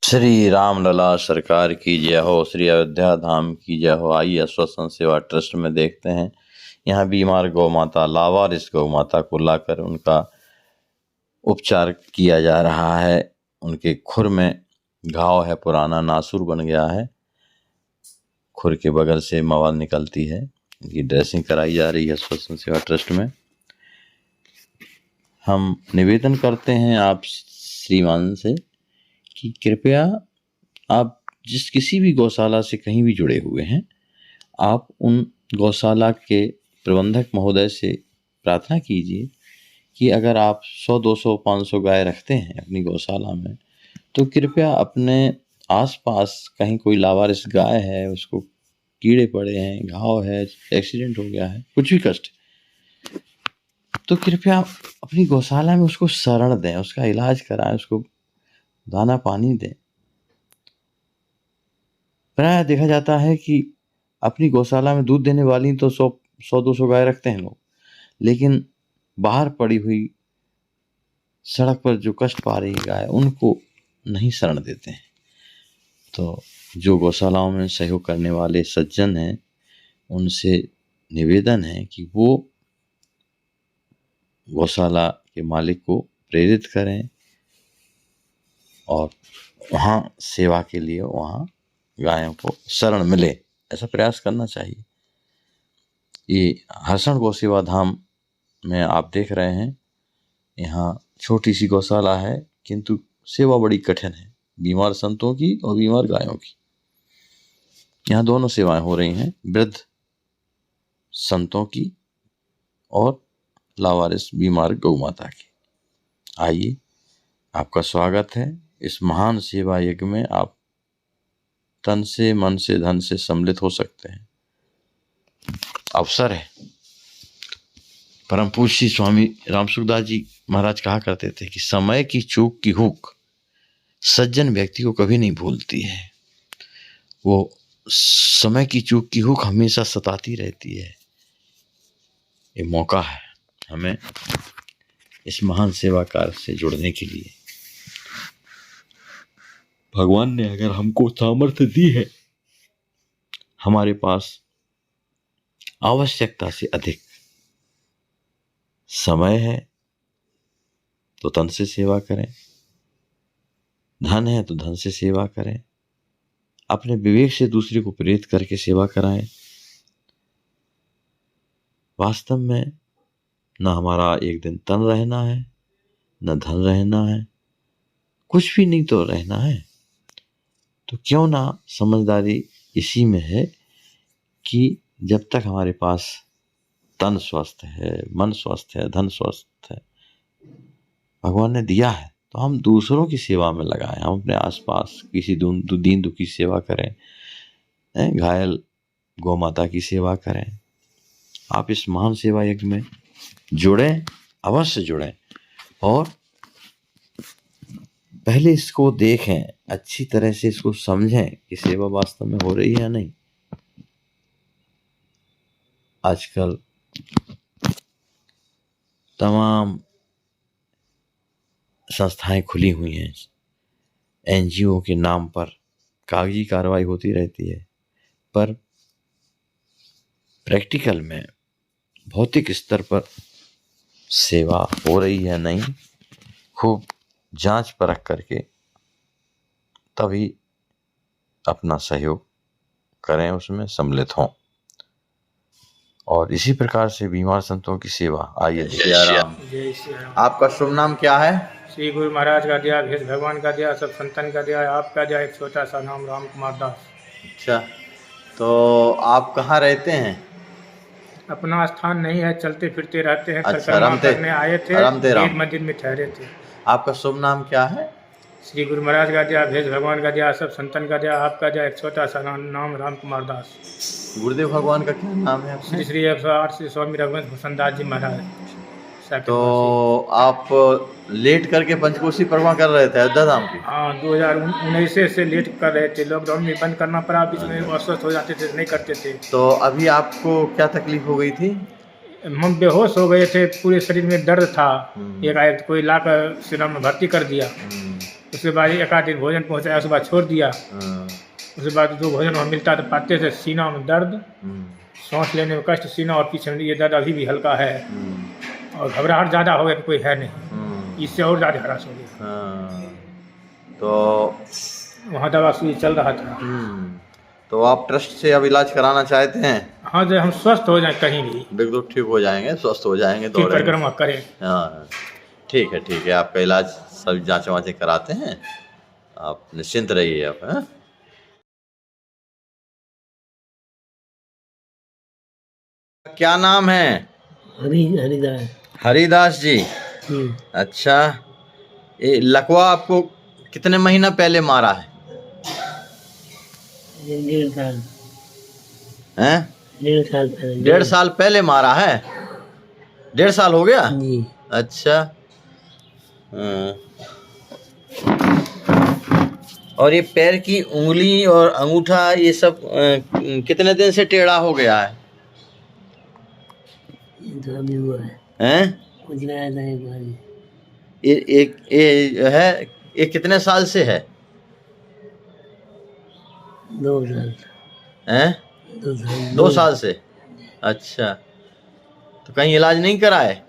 श्री रामलला सरकार की जय हो, श्री अयोध्या धाम की जय हो। आइए आश्वासन सेवा ट्रस्ट में देखते हैं। यहाँ बीमार गौ माता, लावारिस गौ माता को लाकर उनका उपचार किया जा रहा है। उनके खुर में घाव है, पुराना नासूर बन गया है, खुर के बगल से मवाद निकलती है। उनकी ड्रेसिंग कराई जा रही है आश्वासन सेवा ट्रस्ट में। हम निवेदन करते हैं आप श्रीमान से कि कृपया आप किसी भी गौशाला से कहीं भी जुड़े हुए हैं, आप उन गौशाला के प्रबंधक महोदय से प्रार्थना कीजिए कि अगर आप 100, 200, 500 गाय रखते हैं अपनी गौशाला में, तो कृपया अपने आसपास कहीं कोई लावारिस गाय है, उसको कीड़े पड़े हैं, घाव है, एक्सीडेंट हो गया है, कुछ भी कष्ट, तो कृपया अपनी गौशाला में उसको शरण दें, उसका इलाज कराएं, उसको दाना पानी दें। प्रायः देखा जाता है कि अपनी गौशाला में दूध देने वाली तो 100-200 गाय रखते हैं लोग, लेकिन बाहर पड़ी हुई सड़क पर जो कष्ट पा रही गाय, उनको नहीं शरण देते हैं। तो जो गौशालाओं में सहयोग करने वाले सज्जन हैं, उनसे निवेदन है कि वो गौशाला के मालिक को प्रेरित करें और वहाँ सेवा के लिए वहाँ गायों को शरण मिले, ऐसा प्रयास करना चाहिए। ये हर्षण गौ सेवा धाम में आप देख रहे हैं, यहाँ छोटी सी गौशाला है, किंतु सेवा बड़ी कठिन है, बीमार संतों की और बीमार गायों की। यहाँ दोनों सेवाएं हो रही हैं, वृद्ध संतों की और लावारिस बीमार गौ माता की। आइए, आपका स्वागत है इस महान सेवा यज्ञ में। आप तन से, मन से, धन से सम्मिलित हो सकते हैं, अवसर है। परम पूज्य स्वामी रामसुखदास जी महाराज कहा करते थे कि समय की चूक की हुक सज्जन व्यक्ति को कभी नहीं भूलती है। वो समय की चूक की हुक हमेशा सताती रहती है। ये मौका है हमें इस महान सेवा कार्य से जुड़ने के लिए। भगवान ने अगर हमको सामर्थ्य दी है, हमारे पास आवश्यकता से अधिक समय है, तो तन से सेवा करें, धन है तो धन से सेवा करें, अपने विवेक से दूसरे को प्रेरित करके सेवा कराएं। वास्तव में न हमारा एक दिन तन रहना है, न धन रहना है, कुछ भी नहीं तो रहना है। तो क्यों ना समझदारी इसी में है कि जब तक हमारे पास तन स्वस्थ है, मन स्वस्थ है, धन स्वस्थ है, भगवान ने दिया है, तो हम दूसरों की सेवा में लगाएं। हम अपने आसपास किसी दीन दुखी सेवा करें, घायल गौ माता की सेवा करें। आप इस महान सेवा यज्ञ में जुड़ें, अवश्य जुड़ें, और पहले इसको देखें, अच्छी तरह से इसको समझें कि सेवा वास्तव में हो रही है या नहीं। आजकल तमाम संस्थाएं खुली हुई हैं, एनजीओ के नाम पर कागजी कार्रवाई होती रहती है, पर प्रैक्टिकल में भौतिक स्तर पर सेवा हो रही है नहीं, खूब जांच परख करके तभी अपना सहयोग करें, उसमें सम्मिलित हों। और इसी प्रकार से बीमार संतों की सेवा। आइए, जय श्री राम। आपका शुभ नाम क्या है? श्री गुरु महाराज का दिया, भेष भगवान का दिया, सब संतन का दिया, आपका दिया एक छोटा सा नाम राम कुमार दास। अच्छा, तो आप कहाँ रहते हैं? अपना स्थान नहीं है, चलते फिरते रहते हैं। अच्छा, करने आए थे, एक मंदिर में ठहरे थे। आपका शुभ नाम क्या है? श्री गुरु महाराज का दिया, भेष भगवान का दिया, सब संतन का दिया, आपका दिया एक छोटा सा नाम राम कुमार दास। गुरुदेव भगवान का क्या नाम है? श्री श्री 108 श्री स्वामी रघुवंश भूषण दास जी महाराज। तो आप लेट करके पंचकोशी परिक्रमा कर रहे थे अयोध्या धाम की? हाँ, 2019 से लेट कर रहे थे, लॉकडाउन में बंद करना पड़ा, बीच में अस्वस्थ हो जाते थे, नहीं करते थे। तो अभी आपको क्या तकलीफ हो गई थी? हम बेहोश हो गए थे, पूरे शरीर में दर्द था। एक कोई लाकर सिरम में भर्ती कर दिया, उसके बाद एक आध दिन भोजन पहुँचाया, उसके बाद छोड़ दिया। हाँ, उसके बाद जो भोजन वहाँ मिलता तो पाते थे। सीना में दर्द, हम्म, सांस लेने में कष्ट, सीना और पीछे में ये दर्द अभी भी हल्का है, और घबराहट ज़्यादा हो गया कि कोई है नहीं, इससे और ज़्यादा हरास हो गया। हाँ, तो वहाँ दवा सुई चल रहा था। तो आप ट्रस्ट से अब इलाज कराना चाहते हैं? हाँ, जो हम स्वस्थ हो जाए कहीं भी, बिल्कुल ठीक हो जाएंगे, स्वस्थ हो जाएंगे, ठीक दौड़ेंगे। परिक्रमा करें। हाँ, ठीक है, आपका इलाज सभी जाँच वाँचें कराते हैं, आप निश्चिंत रहिए आप। हाँ, क्या नाम है? हरिदास। हरिदास जी। अच्छा, ये लकवा आपको कितने महीना पहले मारा है? 1.5 साल। हैं? 1.5 साल पहले। 1.5 साल पहले मारा है? 1.5 साल हो गया? जी। अच्छा। हाँ। और ये पैर की उंगली और अंगूठा ये सब कितने दिन से टेढ़ा हो गया है? तो अभी हुआ है। हैं? कुछ गया था एक बार। ये है, ये कितने साल से है? 2 साल। हैं? 2 साल। 2 साल से। अच्छा, तो कहीं इलाज नहीं कराए?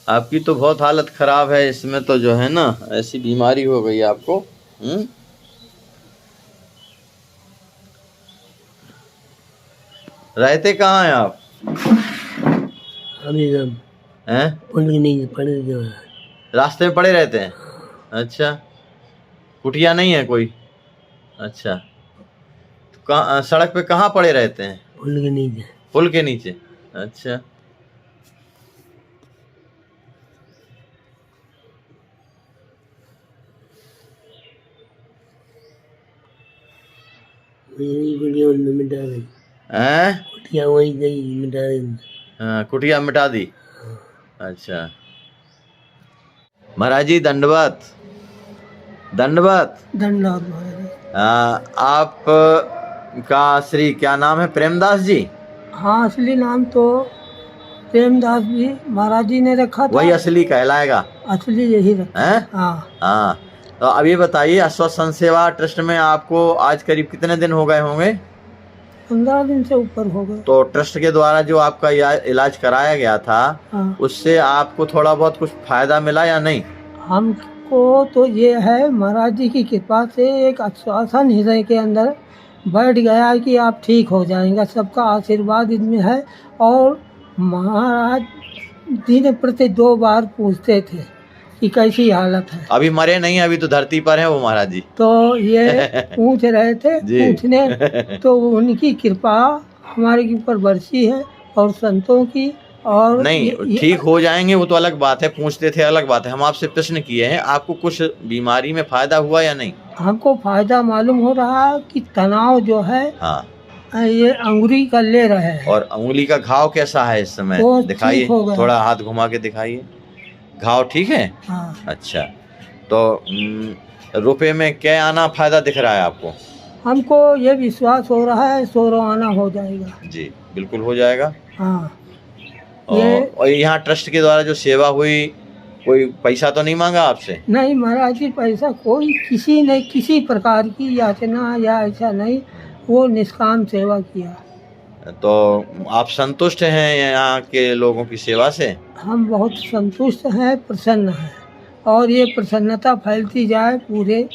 आपकी तो बहुत हालत खराब है, इसमें तो जो है ना ऐसी बीमारी हो गई आपको। रहते कहाँ हैं आप? अभी सब हैं? पुल के नीचे पड़े थे। रास्ते में पड़े रहते हैं? अच्छा, कुटिया नहीं है कोई? अच्छा, तो कहाँ सड़क पे कहाँ पड़े रहते हैं? पुल के नीचे। पुल के नीचे। अच्छा, कुटिया मिटा दी। हैं? कुटिया वहीं गई, मिटा दी। हाँ, कुटिया मिटा दी। अच्छा, महाराज जी दंडवत। दंडवत। धन्यवाद। आप का श्री क्या नाम है? प्रेमदास जी? हाँ, असली नाम तो प्रेमदास जी महाराज जी ने रखा था। वही असली कहलाएगा? असली यही रखा है। हाँ। तो अब ये बताइए, अस्वस्थ संत सेवा ट्रस्ट में आपको आज करीब कितने दिन हो गए होंगे? 15 दिन से ऊपर हो गए। तो ट्रस्ट के द्वारा जो आपका इलाज कराया गया था, उससे आपको थोड़ा बहुत कुछ फायदा मिला या नहीं? हमको तो ये है महाराज जी की कृपा से एक आश्वासन हृदय के अंदर बैठ गया है कि आप ठीक हो जाएंगे। सबका आशीर्वाद इनमें है। और महाराज जी ने प्रति 2 बार पूछते थे कि कैसी हालत है। अभी मरे नहीं, अभी तो धरती पर हैं वो महाराज जी। तो ये पूछ रहे थे पूछने, तो उनकी कृपा हमारे ऊपर बरसी है और संतों की। और नहीं, ठीक हो जाएंगे वो तो अलग बात है, पूछते थे अलग बात है। हम आपसे प्रश्न किए हैं, आपको कुछ बीमारी में फायदा हुआ या नहीं? हमको फायदा मालूम हो रहा है कि तनाव जो है, हाँ, ये अंगुली का ले रहे हैं। और अंगुली का घाव कैसा है इस समय? दिखाइए, थोड़ा हाथ घुमा के दिखाइए। घाव ठीक है? हाँ। अच्छा, तो रुपए में क्या आना फायदा दिख रहा है आपको? हमको ये विश्वास हो रहा है 100 आना हो जाएगा। जी बिल्कुल हो जाएगा। हाँ। और यहाँ ट्रस्ट के द्वारा जो सेवा हुई, कोई पैसा तो नहीं मांगा आपसे? नहीं महाराज जी, पैसा कोई किसी ने किसी प्रकार की याचना या ऐसा नहीं, वो निष्काम सेवा किया। तो आप संतुष्ट हैं यहाँ के लोगों की सेवा से? हम बहुत संतुष्ट हैं, प्रसन्न हैं, और ये प्रसन्नता फैलती जाए पूरे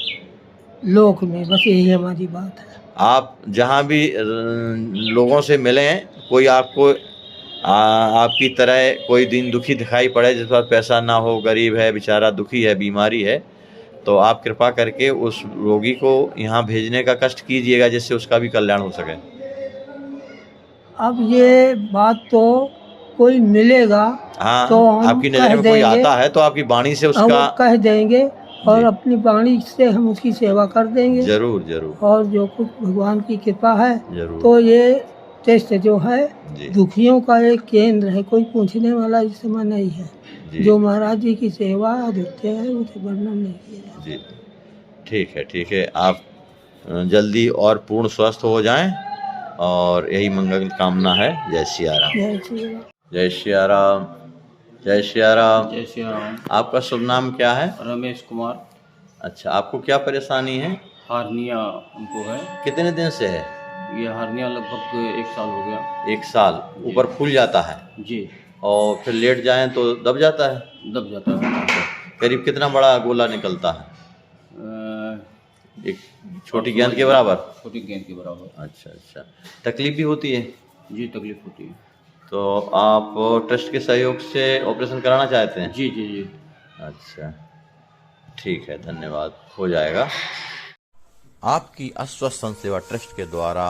लोक में, बस यही हमारी बात है। आप जहाँ भी लोगों से मिले, कोई आपको आपकी तरह कोई दिन दुखी दिखाई पड़े, जिस पर पैसा ना हो, गरीब है बेचारा, दुखी है, बीमारी है, तो आप कृपा करके उस रोगी को यहाँ भेजने का कष्ट कीजिएगा, जिससे उसका भी कल्याण हो सके। अब ये बात तो कोई मिलेगा, हाँ, तो आपकी नज़र में कोई आता है तो आपकी वाणी से उसका कह देंगे, और अपनी वाणी से हम उसकी सेवा कर देंगे। जरूर जरूर। और जो कुछ भगवान की कृपा है, जरूर। तो ये टेस्ट जो है दुखियों का एक केंद्र है, कोई पूछने वाला इस समय नहीं है। जो महाराज जी की सेवा अद्वितीय है, उसे वर्णन नहीं किया। जी ठीक है, आप जल्दी और पूर्ण स्वस्थ हो जाएं, और यही मंगल कामना है। जय सिया राम। जय श्री राम। जय सिया राम। जय सिया राम। जय श्री राम। आपका शुभ नाम क्या है? रमेश कुमार। अच्छा, आपको क्या परेशानी है? हार्निया हमको है। कितने दिन से है? ये हार्निया लगभग 1 साल हो गया। 1 साल। ऊपर फूल जाता है जी। और फिर लेट जाएं तो दब जाता है? दब जाता है। करीब कितना बड़ा गोला निकलता है? एक छोटी गेंद के बराबर? छोटी गेंद के बराबर। अच्छा अच्छा। तकलीफ भी होती है? जी, तकलीफ होती है। तो आप ट्रस्ट के सहयोग से ऑपरेशन कराना चाहते हैं? जी जी जी। अच्छा, ठीक है, धन्यवाद, हो जाएगा। आपकी अस्वस्थ सेवा ट्रस्ट के द्वारा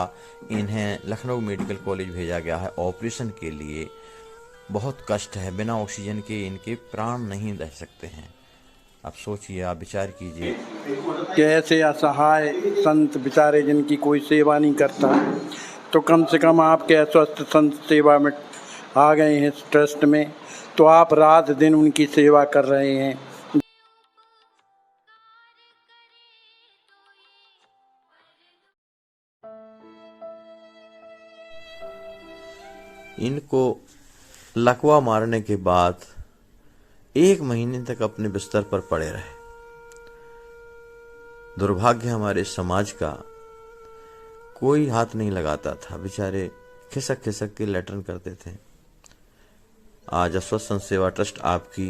इन्हें लखनऊ मेडिकल कॉलेज भेजा गया है ऑपरेशन के लिए। बहुत कष्ट है, बिना ऑक्सीजन के इनके प्राण नहीं रह सकते हैं। आप सोचिए, आप विचार कीजिए कि ऐसे असहाय संत बेचारे जिनकी कोई सेवा नहीं करता, तो कम से कम आपके अस्वस्थ संत सेवा में आ गए हैं इस ट्रस्ट में, तो आप रात दिन उनकी सेवा कर रहे हैं। इनको लकवा मारने के बाद 1 महीने तक अपने बिस्तर पर पड़े रहे। दुर्भाग्य हमारे समाज का, कोई हाथ नहीं लगाता था, बेचारे खिसक खिसक के लेटरिन करते थे। आज अस्वस्थ संत सेवा ट्रस्ट आपकी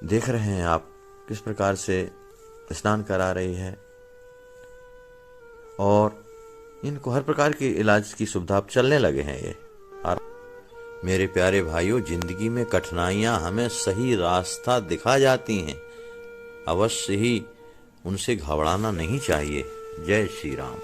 देख रहे हैं आप किस प्रकार से स्नान करा रही है और इनको हर प्रकार के इलाज की सुविधा अब चलने लगे हैं ये। और मेरे प्यारे भाइयों, जिंदगी में कठिनाइयां हमें सही रास्ता दिखा जाती हैं, अवश्य ही उनसे घबराना नहीं चाहिए। जय श्री राम।